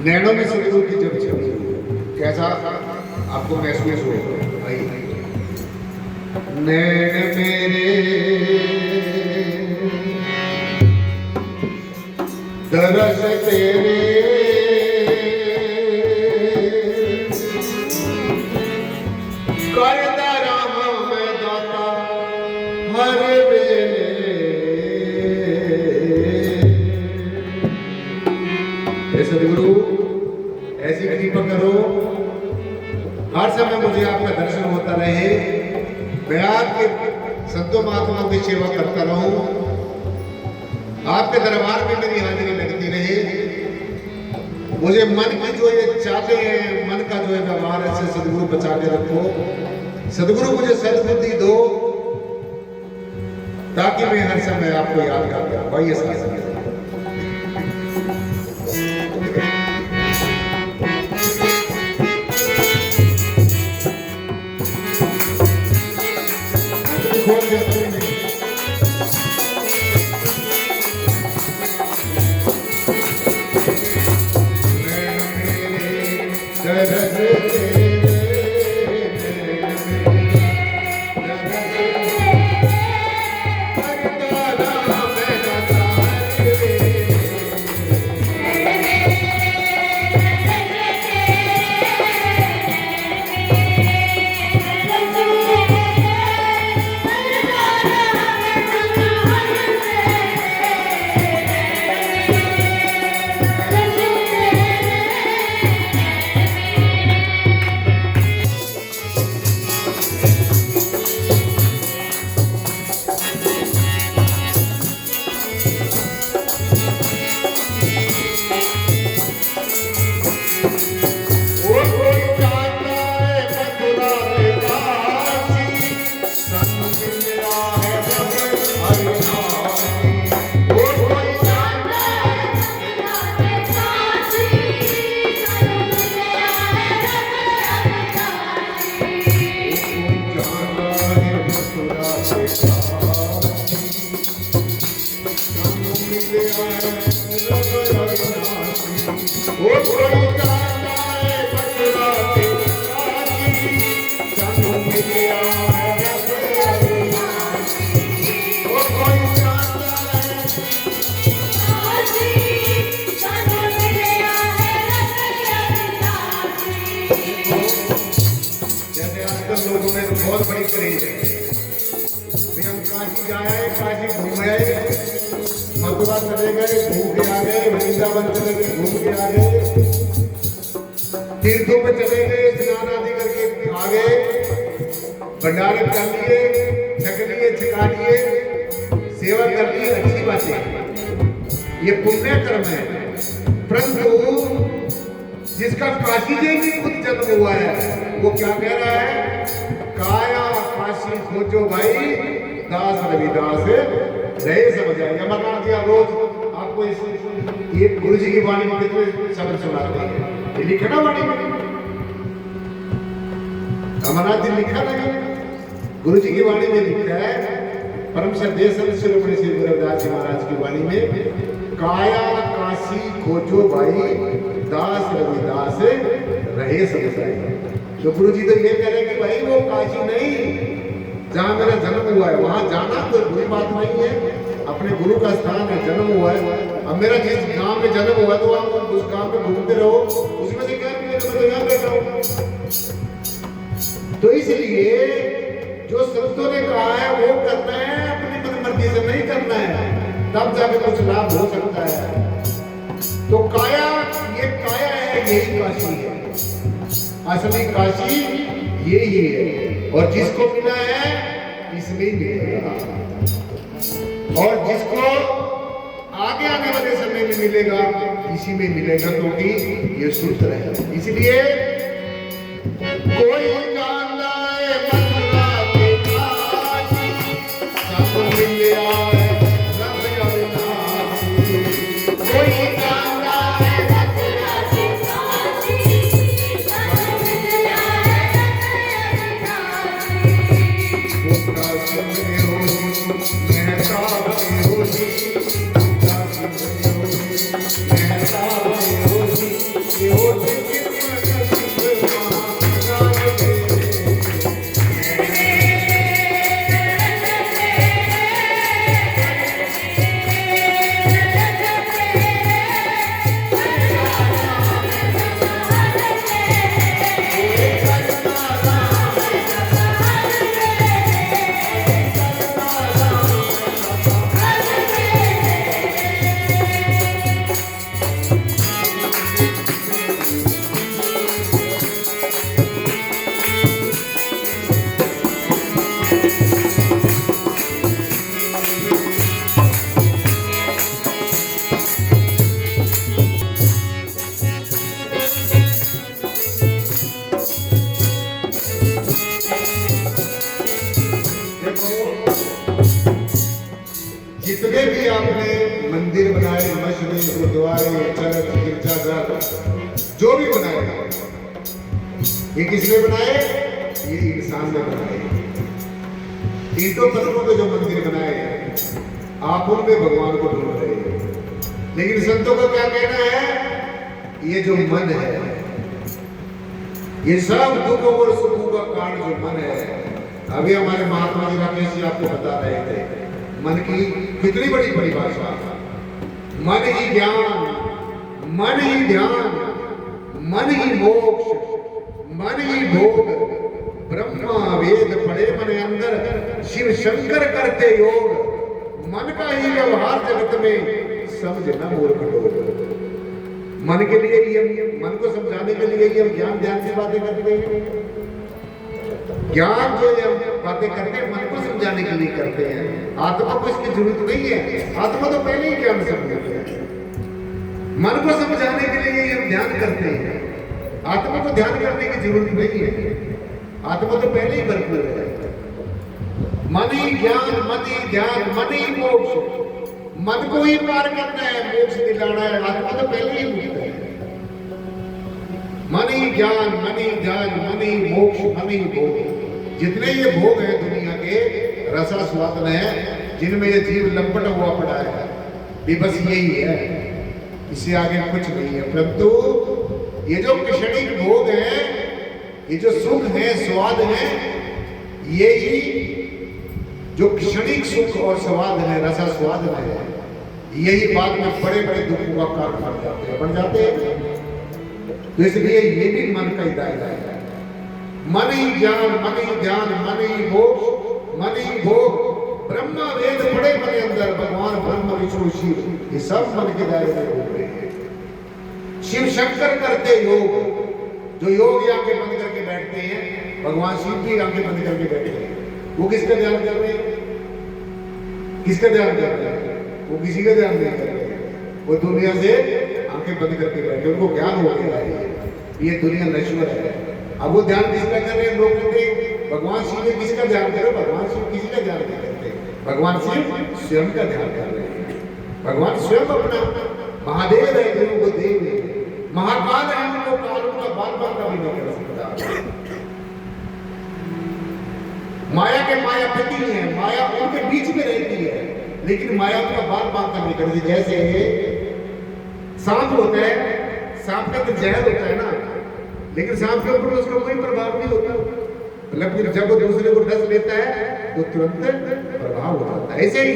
नैनों में सदगुरु की जब छवि कैसा आपको महसूस होगा भाई। नैन मेरे दरस तेरे करदा राम मैं दाता हर वेले। सदगुरु ऐसी कृपा करो हर समय मुझे आपका दर्शन होता रहे, मैं आपके संतों महात्माओं की सेवा करता रहूं, आपके दरबार में मेरी हाजिरी लगती रहे। मुझे मन की जो ये चाहते हैं, मन का जो है व्यवहार है, सदगुरु बचा के रखो। सदगुरु मुझे सद्बुद्धि दो ताकि मैं हर समय आपको याद करता हूं। भाई ऐसा लोगों में बहुत बड़ी क्रेज है। हम काशी जाए, काशी घूम गए, मथुरा चले गए, घूम के आ गए, वृंदावन चले गए, घूम के आ गए, तीर्थों पे चले गए, स्नान आदि करके आ गए, भंडारे कर लिए, छक लिए, छका लिए, सेवा कर लिए, अच्छी बात है, ये पुण्य कर्म है। परंतु जिसका काशी जी में खुद जन्म हुआ है वो क्या कह रहा है? काया काशी खोजो भाई, दास रविदास रहे समझ आएगा। अमरनाथ जी रोज आपको ये गुरु जी की वाणी में कितने शब्द सुनाते हैं, ये लिखा ना वाणी में, अमरनाथ जी लिखा नहीं, गुरु जी की वाणी में लिखा है। परम श्रद्धेय संत शिरोमणि श्री गुरु रविदास जी महाराज की वाणी में, काया काशी खोजो भाई, दास रविदास रहे समझ आएगा। तो गुरु जी तो ये कह रहे कि भाई वो काशी नहीं, जहाँ मेरा जन्म हुआ है वहां जाना कोई बुरी बात नहीं है, अपने गुरु का स्थान है, जन्म हुआ है। अब मेरा जिस गांव में जन्म हुआ तो आप उस गांव में घूमते रहो, उसमें से क्या बैठा हूं। तो इसलिए जो संतों ने कहा है वो करना है, अपनी मनमर्जी से नहीं करना है, तब जाके कुछ लाभ हो सकता है। तो काया, ये काया है, यही काशी है, असली काशी यही है। और जिसको मिला है इसमें ही मिलेगा, और जिसको आगे आने वाले समय में मिलेगा इसी में मिलेगा, क्योंकि ये सूत्र है। इसलिए कोई जानता है मथुरा के काशी, सब मिल आए मंदिर बनाए, मस्जिद, गुरुद्वारे, चर्च, गिरजाघर, जो भी बनाए, ये किसने बनाए? ये इंसान ने बनाए। ईंटों पत्थरों के जो मंदिर बनाए हैं, आप उनमें भगवान को ढूंढ रहे हैं। लेकिन संतों का क्या कहना है? ये जो मन है, ये सब दुखों और सुखों का कारण जो मन है। अभी हमारे महात्मा जी राकेश जी आपको बता रहे थे मन की कितनी बड़ी परिभाषा। मन ही ज्ञान, मन ही ध्यान, मन ही मोक्ष, मन ही भोग, ब्रह्मा वेद पढ़े मन अंदर, शिव शंकर करते योग, मन का ही व्यवहार जगत में समझ न मूर्ख लोग। मन के लिए ये, मन को समझाने के लिए ही हम ज्ञान ध्यान की बातें करते हैं। ज्ञान जो हम बातें करते हैं मन को समझाने के लिए करते हैं, आत्मा को इसकी जरूरत नहीं है। आत्मा तो पहले ही ज्ञान समझ गया है। मन को समझाने के लिए हम ध्यान करते हैं, आत्मा को ध्यान करने की जरूरत नहीं है। आत्मा तो पहले ही भरपूर है। मन ही ज्ञान, मन ही ध्यान, मन ही मोक्ष, मन को ही पार करना है, मोक्ष दिलाना है। आत्मा तो पहले ही मुक्त है। मन ही ज्ञान, मन ही ध्यान, मन ही मोक्ष, मन ही भोग। जितने ये भोग हैं दुनिया के रसा स्वादन है, जिनमें ये जीव लंपट हुआ पड़ा है, भी बस यही है, इससे आगे कुछ नहीं है। परंतु ये जो क्षणिक भोग है, ये जो सुख है, स्वाद है, ये ही जो क्षणिक सुख और स्वाद है, रसा स्वाद है, यही बाद में बड़े बड़े दुखों का कारण बन जाते हैं। तो इसलिए ये भी मन का ही दायरा है। मन ही ज्ञान, मन ही ध्यान, मन ही मोक्ष, मन ही भोग, ब्रह्मा वेद पढ़े मन अंदर, भगवान ब्रह्म विष्णु शिव, ये सब मन के दायरे में हो रहे हैं। शिव शंकर करते योग, जो योग आंखें बंद करके बैठते हैं, भगवान शिव भी आंखें बंद करके बैठे हैं। वो किसका ध्यान कर रहे हैं? किसका ध्यान कर रहे हैं? वो किसी का ध्यान नहीं कर रहे हैं। वो दुनिया से आंखें बंद करके बैठे, उनको ज्ञान हो गया है ये दुनिया नश्वर है। अब वो ध्यान किसका कर रहे हैं? लोग कहते हैं भगवान शिव ने किसका ध्यान करो? भगवान शिव किसी का ध्यान नहीं करते, भगवान शिव स्वयं का ध्यान कर रहे हैं। भगवान स्वयं अपना महादेव है, देव को देव है, महाकाल है, उनको काल उनका बाल बाल का भी नहीं कर सकता। माया के मायापति है, माया उनके बीच में रहती है, लेकिन माया उनका बाल बाल का नहीं करती। जैसे सांप होता है, सांप का तो जहर होता है ना, लेकिन सांप के ऊपर उसका कोई प्रभाव नहीं होता। मतलब जब वो दूसरे को डस लेता है तो तुरंत प्रभाव हो जाता है। ऐसे ही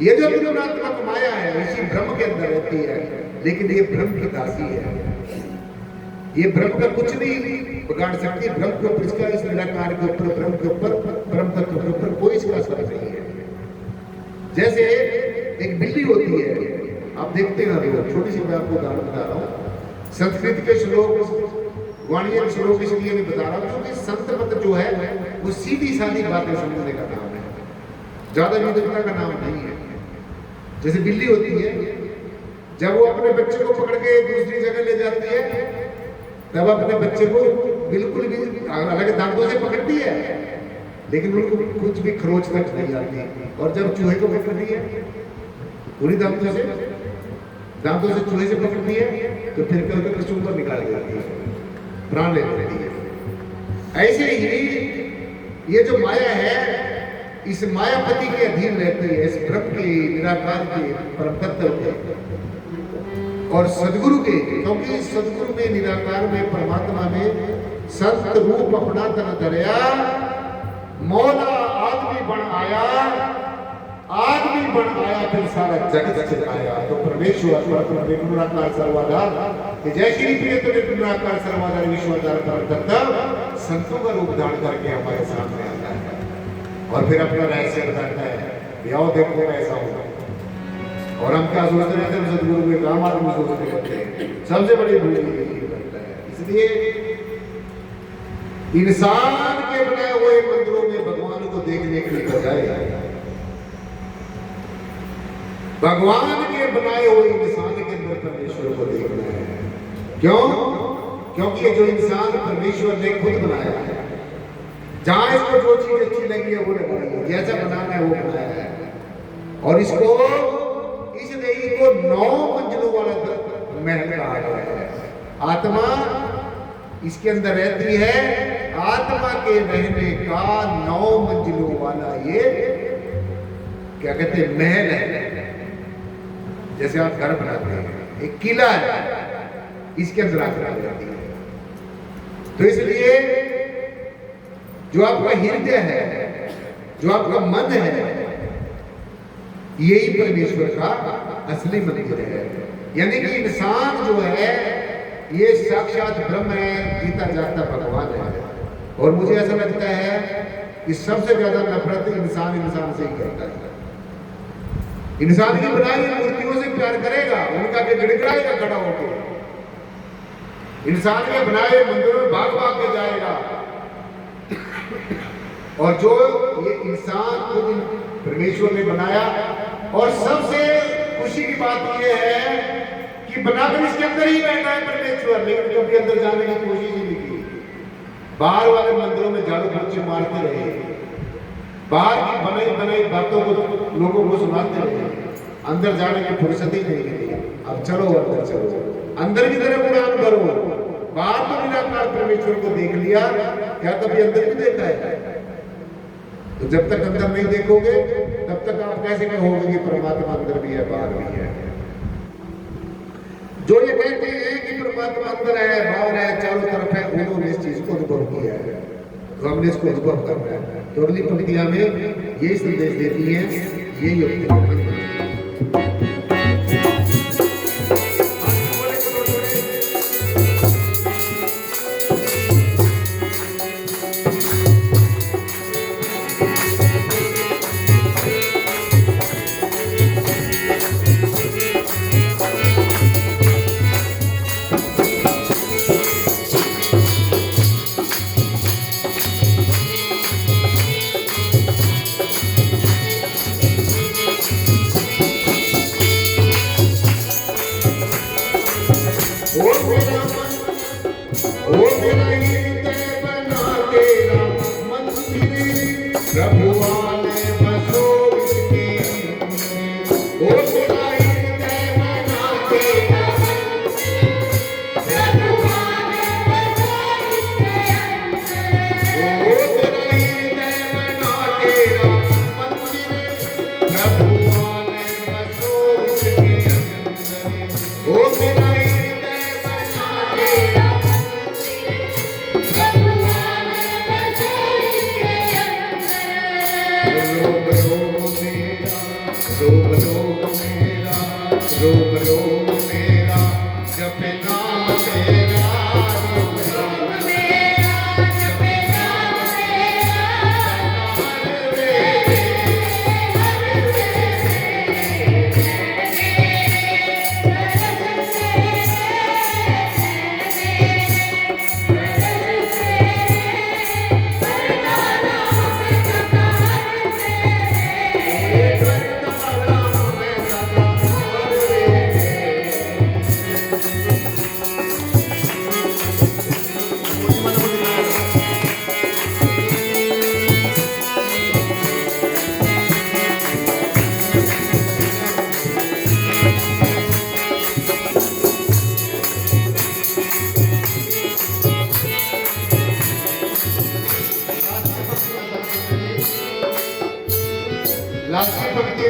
ये जो त्रिगुणात्मक माया है, इसी भ्रम के अंदर रहती है, लेकिन ये भ्रम की दासी है। ये भ्रम का कुछ नहीं बिगाड़ सकती। भ्रम के ऊपर इसका, इस निराकार के ऊपर, भ्रम के ऊपर, ब्रह्म तत्व के ऊपर कोई इसका असर नहीं है। जैसे एक बिल्ली होती है, आप देखते हैं लोग, छोटी सी मैं आपको उदाहरण बता रहा हूँ। संस्कृत के श्लोक, वाणिज्य श्लोक इसलिए मैं बता रहा हूँ क्योंकि संत मत जो है वो सीधी सादी बातें समझने का नाम है, ज्यादा विद्वता का नाम नहीं है। जैसे बिल्ली होती है, जब वो अपने बच्चे को पकड़ के दूसरी जगह ले जाती है, तब अपने बच्चे को बिल्कुल भी अलग दांतों से पकड़ती है, लेकिन उनको कुछ भी खरोच तक नहीं आती। और जब चूहे को पकड़ती है, पूरी दांतों से चूहे से पकड़ती है, तो फिर कभी कुछ ऊपर निकाल देती है, प्राण ले लेती है। ऐसे ही ये जो माया है, इस मायापति के अधीन रहती है, इस ब्रह्म के, निराकार के, परम तत्व के और सदगुरु के। क्योंकि सदगुरु में, निराकार में, परमात्मा में संत रूप अपना तन धरया, मौला आदमी बन आया, आदमी बन आया, फिर सारा जगत चलाया। तो परमेश्वर निर्गुणाकार सर्वाधार, जय श्री प्रिय तो निर्गुणाकार सर्वाधार विश्वाधार परम तत्व संतों का रूप धारण करके हमारे सामने आता है और फिर अपना रहस्य बताता है। आओ देखो ऐसा होगा। और हम क्या सोचते रहते हैं? सदगुरु के काम आदमी सोचते रहते हैं। सबसे बड़ी भूल यही करता है। इसलिए इंसान के बनाए हुए मंदिरों में भगवान को देखने के बजाय भगवान के बनाए हुए इंसान के अंदर परमेश्वर को देखना है। क्यों? क्योंकि ये जो इंसान परमेश्वर ने खुद बनाया है, जहां इसको जो चीज अच्छी लगी है वो लगाई है, जैसा बनाना है वो बनाया है, और इसको इसने ही को 9 मंजिलों वाला महल कहा गया है। आत्मा इसके अंदर रहती है, आत्मा के रहने का 9 मंजिलों वाला ये क्या कहते हैं, महल है। जैसे आप घर बनाते हैं, एक किला है, इसके अंदर आत्मा रहती है। तो इसलिए जो आपका हृदय है, जो आपका मन है, यही परमेश्वर का असली मंदिर है। यानी कि इंसान जो है ये साक्षात ब्रह्म है, जीता जागता भगवान है। और मुझे ऐसा लगता है कि सबसे ज्यादा नफरत इंसान से ही करता है। इंसान की बनाई मूर्तियों से प्यार करेगा, उनका के गिड़गिड़ाएगा खड़ा होकर, इंसान के बनाए मंदिरों में भाग भाग के जाएगा। और जो ये इंसान खुद परमेश्वर ने बनाया, और सबसे खुशी की बात यह है कि बनाकर इसके अंदर ही बैठा है परमेश्वर, लेकिन कभी अंदर जाने की कोशिश ही नहीं की। बाहर वाले मंदिरों में झाड़ू पोछे मारते रहे, बाहर की बनाई बनाई बातों को लोगों को सुनाते रहे, अंदर जाने की फुर्सत ही नहीं मिली। अब चलो अंदर चलो, अंदर की तरफ उड़ान भरो। बाहर तो निराकार परमेश्वर को देख लिया, क्या कभी अंदर भी देखा है? तो जब तक अंदर नहीं देखोगे तब तक आप कैसे कहोगे कि परमात्मा अंदर भी है बाहर भी है। जो ये कहते हैं कि परमात्मा अंदर है बाहर है चारों तरफ है, उन्होंने इस चीज को अनुभव किया है, तो हमने इसको अनुभव करना है। तो अगली पंक्तियां में यही संदेश देती है, यही होती है।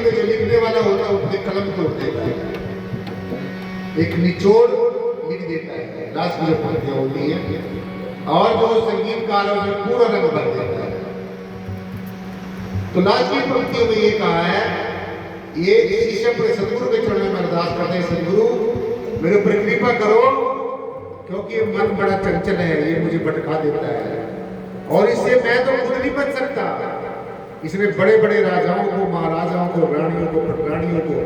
में जो लिखने वाला होता है उसने कलम तोड़ देता है, एक निचोड़ लिख देता है, लास्ट में जो पंक्तियां होती हैं, और जो संगीतकार है उसमें पूरा रंग भर देता है। तो लास्ट की पंक्तियों में ये कहा है, ये शिष्य अपने सदगुरु के चरणों में अरदास करते हैं, सदगुरु मेरे ऊपर कृपा करो, क्योंकि ये मन बड़ा चंचल है, ये मुझे भटका देता है, और इससे मैं तो खुद नहीं बच सकता। इसने बड़े बड़े राजाओं को, महाराजाओं को, रानियों को, पटरानियों को,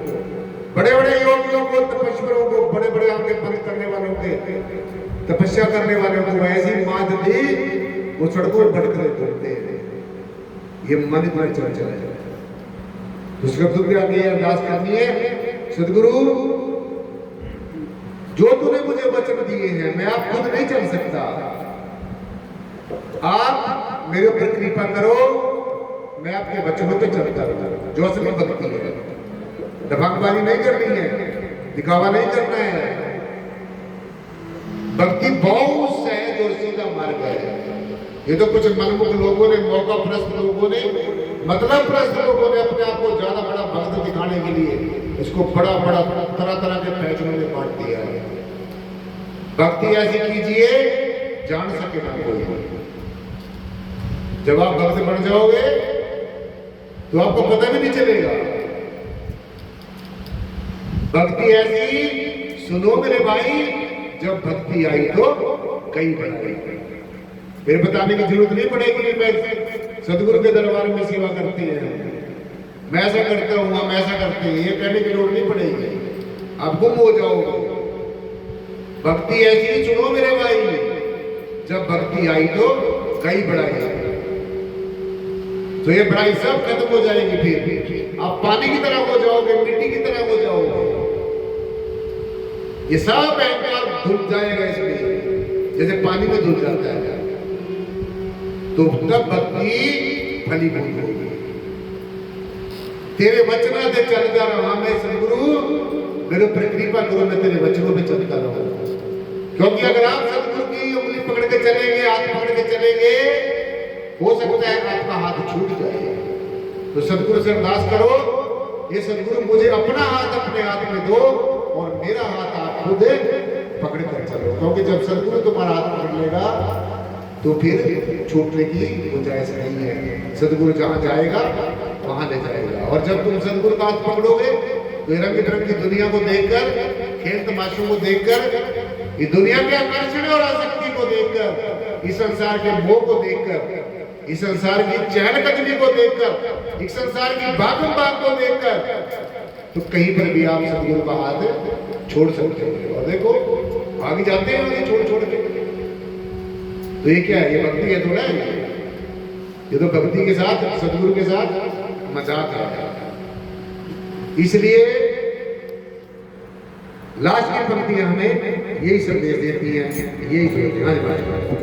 बड़े बड़े योगियों को, तपस्वियों को, बड़े बड़े आगे पंथ करने वालों के, तपस्या करने वालों को ऐसी मात दी वो सड़कों पर भटक रहे घूमते हैं। ये मन इतना चंचल है। तो सदगुरु के आगे अरदास करनी है, सदगुरु जो तूने मुझे वचन दिए हैं मैं आप खुद नहीं चल सकता, आप मेरे ऊपर कृपा करो, मैं आपके वचनों पे चलता रहूं। जो असली भक्ति है, दबंगबाजी नहीं करनी है, दिखावा नहीं करना है। भक्ति बहुत सहज और सीधा मार्ग है। ये तो कुछ मनमुख लोगों ने, मौका प्रस्त लोगों ने, मतलब प्रस्त लोगों ने अपने आप को ज्यादा बड़ा भक्त दिखाने के लिए इसको बड़ा बड़ा तरह तरह के फैसलों में बांट दिया है। भक्ति ऐसी कीजिए जान सके ना कोई। जब आप भक्त बन जाओगे तो आपको पता भी नहीं चलेगा। भक्ति ऐसी, सुनो मेरे भाई, जब भक्ति आई तो कई बढ़ाई। फिर बताने की जरूरत नहीं पड़ेगी मैं सदगुरु के दरबार में सेवा करती है, मैं ऐसा करता हूं, हम ऐसा करते हैं, ये कहने की जरूरत नहीं पड़ेगी। आप गुम हो जाओगे। भक्ति ऐसी, सुनो मेरे भाई, जब भक्ति आई तो कई बढ़ाई। तो ये बढ़ाई सब खत्म हो जाएगी। फिर आप पानी की तरह हो जाओगे, मिट्टी की तरह हो जाओगे। ये सब अहंकार धुल जाएगा इसमें, जैसे पानी में धुल जाता है। तो तब भक्ति फलीभूत होगी। तेरे वचना से चलता रहा मैं सदगुरु, मेरे ऊपर कृपा करो, मैं तेरे वचनों पे चलता रहूं। क्योंकि अगर आप सदगुरु की उंगली पकड़ के चलेंगे, हाथ पकड़ के चलेंगे, हो सकता है आपका हाथ छूट जाए। तो सदगुरु से अरदास करो, ये सदगुरु मुझे अपना हाथ अपने हाथ में दो और मेरा हाथ आप खुद पकड़ कर चलो। क्योंकि जब सदगुरु तुम्हारा हाथ पकड़ लेगा तो फिर छूटने की गुंजाइश नहीं है। सदगुरु जहां जाएगा वहां ले जाएगा। और जब तुम सदगुरु का हाथ पकड़ोगे तो रंग बिरंग की दुनिया को देखकर, खेल तमाशों को देखकर, ये दुनिया के आकर्षण और आसक्ति को देखकर, इस संसार के मोह को देखकर, इस संसार की चहलकदमी को देखकर, इस संसार की भागम भाग को देखकर, तो कहीं पर भी आप सदगुरु का हाथ छोड़ सकते हो। और देखो आगे जाते हैं छोड़ छोड़ के। तो ये क्या है? ये भक्ति है थोड़ा है? ये तो भक्ति के साथ, सदगुरु के साथ मजाक है। इसलिए लास्ट की पंक्तियां हमें यही संदेश देती हैं, यही ध्यान रखना।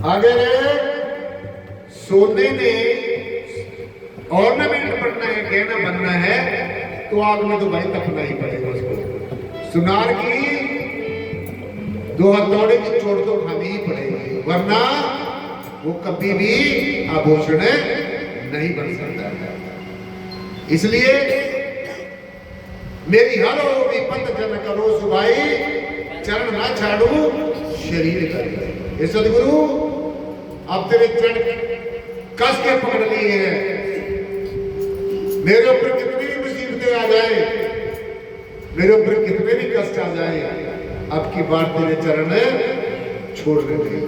अगर सोने ने ऑर्नामेंट बनना है, गहना बनना है, तो आग में तो भाई तपना ही पड़ेगा उसको। सुनार की दो हथौड़े की चोट तो खानी ही पड़ेगी, वरना वो कभी भी आभूषण नहीं बन सकता है। इसलिए मेरी हर विपत जन करो सुभाई, चरण ना छाड़ू शरीर करे। ये सदगुरु अब तेरे चरण कस के पकड़ लिए हैं। मेरे ऊपर कितनी भी मुसीबतें आ जाए, मेरे ऊपर कितने भी कष्ट आ जाए, अब की बार तेरे चरण छोड़ देंगे।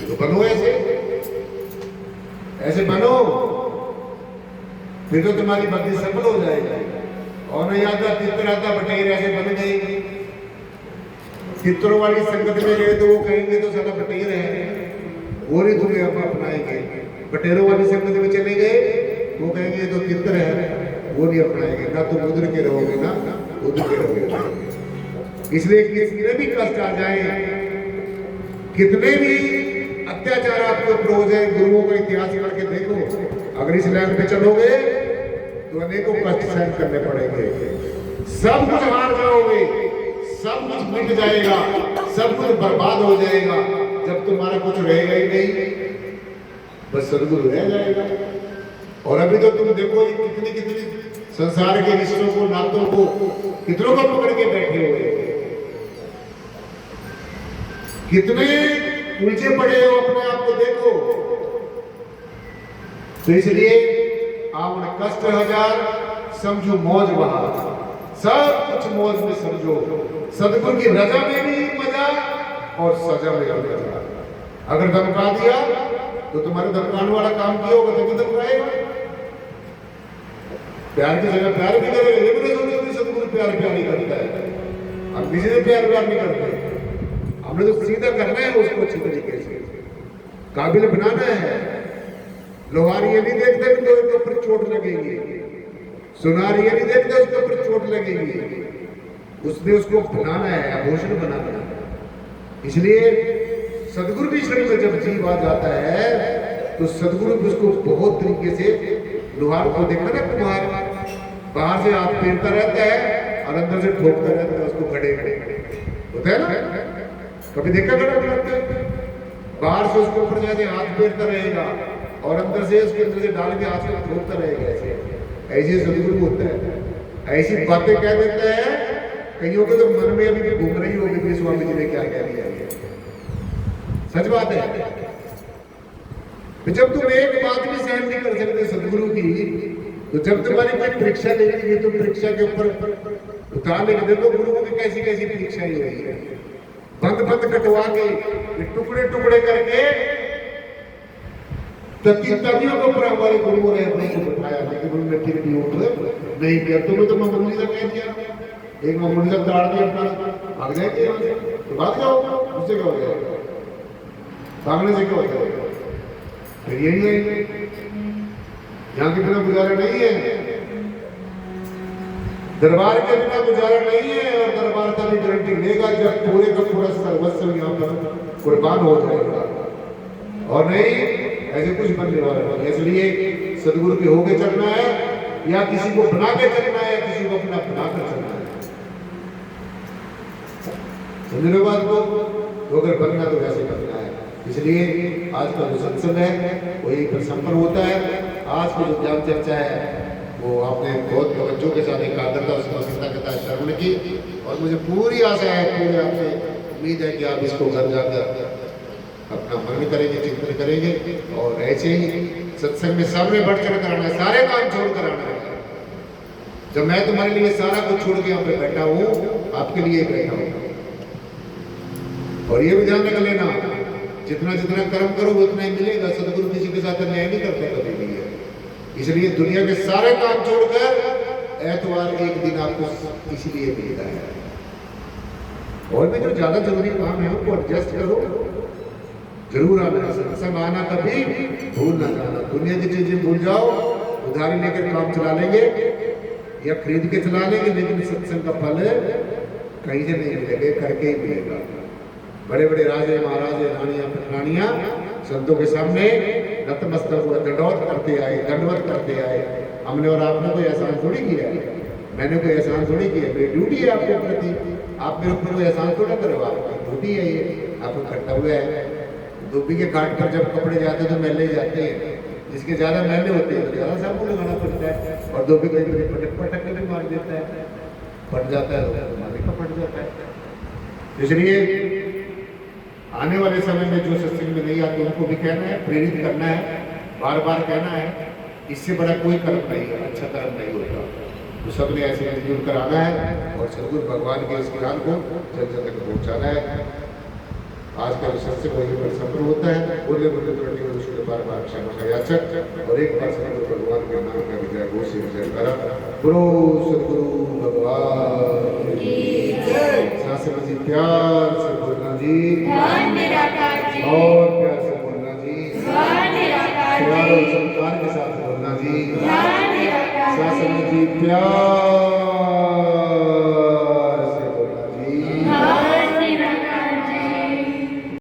तो बनो ऐसे, ऐसे बनो, फिर तो तुम्हारी भक्ति सफल हो जाएगी। और न यादा तितराता बटेर ऐसे बन गई। चित्रों वाली संगत में गए तो वो कहेंगे तो साला बटेर है, वो नहीं तुम्हें अब अपनाएंगे। बटेरों वाली संगत में चले गए वो कहेंगे ये तो चित्र है, वो नहीं अपनाएंगे। ना तुम उधर के रहोगे ना उधर के रहोगे। इसलिए कितने भी कष्ट आ जाए, कितने भी अत्याचार आपके ऊपर हो जाए, गुरुओं का इतिहास करके देखो, अगर इस लाइन पे चलोगे तो अनेकों कष्ट सहन करने पड़ेंगे। सब कुछ हार जाओगे, सब कुछ मिट जाएगा, सब कुछ बर्बाद हो जाएगा, जब तुम्हारा कुछ रहेगा ही नहीं, बस सदगुरु रह जाएगा। और अभी तो तुम देखो कितनी कितनी संसार के रिश्तों को, नातों को, कितनों को पकड़ के बैठे हुए, कितने उलझे पड़े हो, अपने आप को देखो। तो इसलिए आप कष्ट हजार समझो मौज बहार, सब कुछ मौज में समझो। सदगुरु की रजा में भी मजा और सजा में भी मजा। अगर धमका दिया तो तुम्हारे धमकाने वाला काम किया होगा तभी धमकाएगा। प्यार की जगह प्यार भी करेगा, ये भी नहीं सोचोगे सदगुरु प्यार नहीं करता है। हम किसी से प्यार नहीं करते, हमने तो सीधा करना है उसको अच्छी तरीके से, काबिल बनाना है। लोहार ये नहीं देखते कि उसके ऊपर चोट लगेगी, सुनार ये नहीं देखते उसके ऊपर चोट लगेगी, उसने उसको बनाना है, आभूषण बनाना है। इसलिए सदगुरु की शरण में जब जीव आ जाता है तो सदगुरु भी उसको बहुत तरीके से, लोहार को देखा ना, कुम्हार बाहर से हाथ फेरता रहता है और अंदर से ठोकता रहता है, उसको खड़े होता है ना, कभी देखा खड़ा करते हैं? बाहर से उसके ऊपर जाके हाथ फेरता रहेगा और अंदर से उसके अंदर से डाल के हाथ से ठोकता रहेगा। ऐसे सदगुरु होता है, ऐसी बातें कह देता है, कईयों के तो मन में अभी घूम रही होगी कि स्वामी जी ने क्या कह दिया। सच बात है। तो जब तुम एक बात भी सहन नहीं कर सकते सदगुरु की, तो जब तुम्हारी कोई परीक्षा लेगी तो परीक्षा के ऊपर उतार लेके देखो गुरुओं की कैसी कैसी परीक्षाएं हो रही है। बंद बंद कटवा के टुकड़े टुकड़े करके तबियों के ऊपर हमारे गुरुओं ने अपने को बिठाया, लेकिन उन्होंने फिर भी उठ नहीं किया। तुम्हें तो मामूली सा कह दिया, एक मामूली सा ताड़ दिया, अपना भाग जाएंगे तो भाग जाओ, उससे क्या हो जाएगा, भागने से क्या हो जाएगा। फिर यही है, यहाँ के बिना गुजारा नहीं है, दरबार के बिना गुजारा नहीं है। और दरबार का भी गारंटी लेगा जब पूरे का पूरा सर्वस्व यहाँ पर कुर्बान हो जाएगा, और नहीं ऐसे कुछ बनने वाला नहीं। इसलिए सदगुरु के होके चलना है, या किसी को बना के चलना है, या किसी को अपना बना कर चलना है। समझने बात को, तो अगर बनना तो वैसे बनना है। इसलिए आज का जो सत्संग है वो एक संपन्न होता है। आज की जो ज्ञान चर्चा है वो आपने बहुत तवज्जो के साथ एकाग्रता और समझता के साथ श्रवण की, और मुझे पूरी आशा है, पूरी आपसे उम्मीद है कि आप इसको घर जाकर अपना मनन करेंगे, चिंतन करेंगे, और ऐसे ही सत्संग में सामने बढ़ चढ़ कर आना है, सारे काम छोड़ कर आना है। जब मैं तुम्हारे लिए सारा कुछ छोड़ के यहाँ पे बैठा हूँ, आपके लिए बैठा हूँ। और ये भी ध्यान रख लेना, जितना जितना कर्म करोगे उतना ही मिलेगा। सदगुरु किसी के साथ अन्याय नहीं करते कभी भी है। इसलिए दुनिया के सारे काम छोड़कर ऐतवार एक दिन आपको इसलिए मिलता है। और में जो ज्यादा जरूरी काम है उनको एडजस्ट करो, जरूर आना है। सत्संग आना कभी भूल ना जाना। दुनिया की चीजें भूल जाओ, उधारी लेकर काम चला लेंगे या खरीद के चला लेंगे, लेकिन सत्संग का फल कहीं से नहीं मिलेगा, करके ही मिलेगा। बड़े बड़े राजे महाराजे रानियां रानियां संतों के सामने नतमस्तक हुए, दंडवत करते आए, दंडवत करते आए। हमने और आपने कोई एहसान थोड़ी किया, मैंने कोई एहसान थोड़ी किया, मेरी ड्यूटी है आपके प्रति। आप मेरे ऊपर कोई एहसान थोड़ा करो, आपकी ड्यूटी है, ये आपको कर्तव्य है। धोबी के घाट पर जब कपड़े जाते तो मैले जाते हैं, जिसके ज्यादा मैले होते हैं तो ज्यादा साबुन लगाना पड़ता है, और धोबी कहीं पटक पटक के भी मार देता है, फट जाता है तो मालिक का फट जाता है। इसलिए आने वाले समय में जो सत्संग में नहीं आते उनको भी कहना है, प्रेरित करना है, बार बार कहना है। इससे बड़ा कोई कर्म नहीं है, अच्छा कर्म नहीं होता। तो सबने ऐसे जुड़ कर आना है और सदगुरु भगवान के इस ज्ञान को जन जन तक पहुँचाना है। आज का जो सत्संग वही पर संपन्न होता है। बोले बोले त्रुटि उसके बार बार क्षमा का याचक, और एक बार सदगुरु भगवान के नाम का विजय घोष विजय करा। गुरु सदगुरु भगवान। शास्त्र जी प्यार से बोलना जी, धन निराकार जी, और प्यार से बोलना जी, धन निराकार प्यार जी, और संस्कार के साथ बोलना जी, धन निराकार शास्त्र जी, जी प्यार